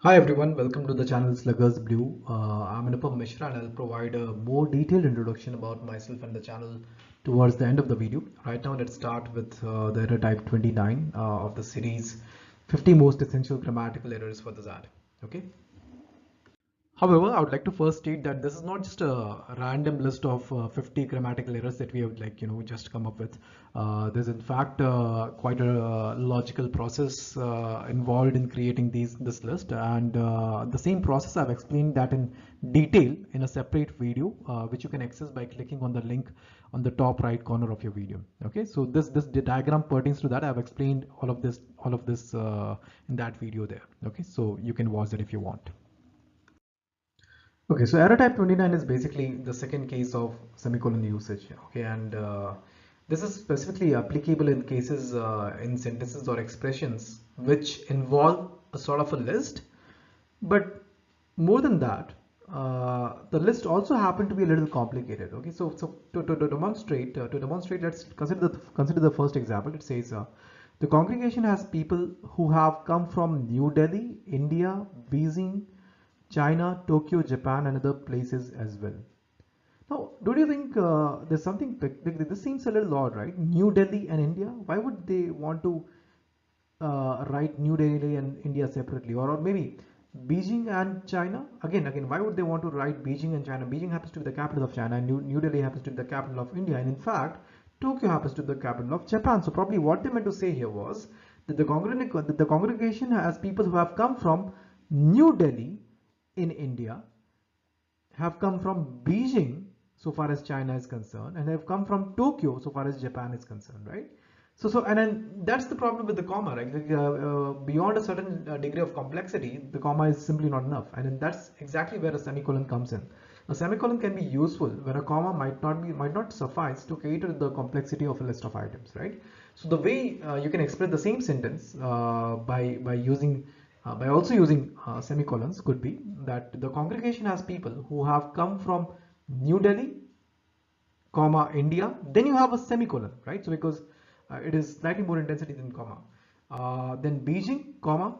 Hi everyone, welcome to the channel Sluggers Blue. I'm Anupam Mishra and I'll provide a more detailed introduction about myself and the channel towards the end of the video. Right now, let's start with the error type 29 of the series 50 most essential grammatical errors for the XAT. Okay. However, I would like to first state that this is not just a random list of 50 grammatical errors that we have just come up with. There's in fact quite a logical process involved in creating this list, and the same process I've explained that in detail in a separate video, which you can access by clicking on the link on the top right corner of your video. Okay, so this diagram pertains to that. I've explained all of this in that video there. Okay, so you can watch it if you want. Okay, so error type 29 is basically the second case of semicolon usage. Okay, and this is specifically applicable in cases in sentences or expressions which involve a sort of a list, but more than that, the list also happened to be a little complicated. Okay, so to demonstrate, let's consider the first example. It says the congregation has people who have come from New Delhi, India, Beijing, China, Tokyo, Japan, and other places as well. Now, don't you think there's something this seems a little odd, right? New Delhi and India. Why would they want to write New Delhi and India separately, or maybe Beijing and China? Again, why would they want to write Beijing and China? Beijing happens to be the capital of China, and New Delhi happens to be the capital of India, and in fact, Tokyo happens to be the capital of Japan. So probably what they meant to say here was that the congregation has people who have come from New Delhi in India, have come from Beijing so far as China is concerned, and have come from Tokyo so far as Japan is concerned, right? And then that's the problem with the comma, right? Beyond a certain degree of complexity, the comma is simply not enough, and then that's exactly where a semicolon comes in. A semicolon can be useful where a comma might not suffice to cater to the complexity of a list of items, right? So the way you can express the same sentence by also using semicolons could be that the congregation has people who have come from New Delhi, comma, India, then you have a semicolon, right? So because it is slightly more intensity than comma. Then Beijing, comma,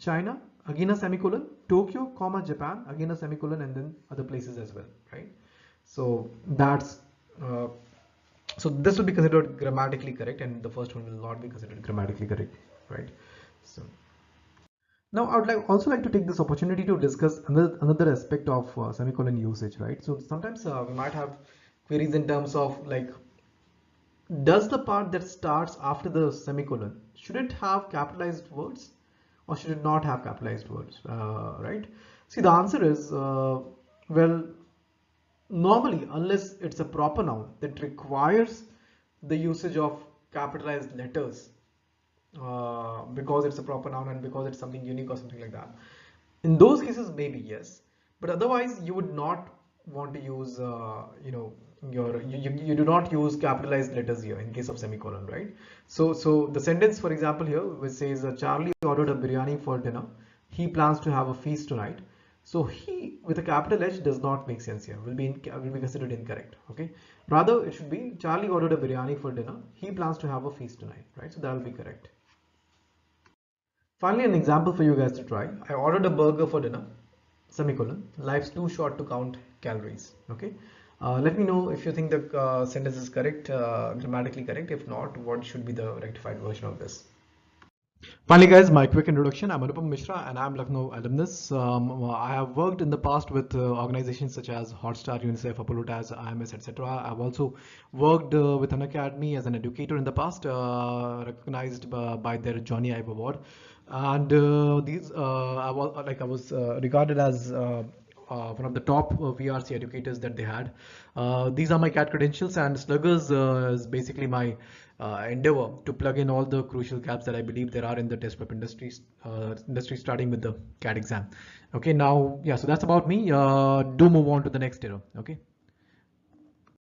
China, again a semicolon, Tokyo, comma, Japan, again a semicolon, and then other places as well, right? So that's uh, so this will be considered grammatically correct, and the first one will not be considered grammatically correct, right? So now I would also like to take this opportunity to discuss another aspect of semicolon usage, right? So sometimes we might have queries in terms of like, does the part that starts after the semicolon, should it have capitalized words or should it not have capitalized words, right? See, the answer is, well, normally, unless it's a proper noun that requires the usage of capitalized letters, because it's a proper noun and because it's something unique or something like that. In those cases, maybe yes, but otherwise you would not want to use, you do not use capitalized letters here in case of semicolon, right? So the sentence, for example, here which says Charlie ordered a biryani for dinner. He plans to have a feast tonight. So he with a capital H does not make sense here. Will be considered incorrect. Okay. Rather, it should be Charlie ordered a biryani for dinner. He plans to have a feast tonight. Right. So that will be correct. Finally, an example for you guys to try. I ordered a burger for dinner, semicolon. Life's too short to count calories. Okay. Let me know if you think the sentence is correct, grammatically correct. If not, what should be the rectified version of this? Finally, guys, my quick introduction. I'm Anupam Mishra and I'm Lucknow alumnus. I have worked in the past with organizations such as Hotstar, UNICEF, Apollo TAS, IMS, etc. I've also worked with an academy as an educator in the past, recognized by their Johnny Ive Award. And I was regarded as one of the top VRC educators that they had. These are my CAT credentials, and Sluggers is basically my endeavor to plug in all the crucial gaps that I believe there are in the test prep industry, starting with the CAT exam. Okay, now, yeah, so that's about me. Do move on to the next error. Okay.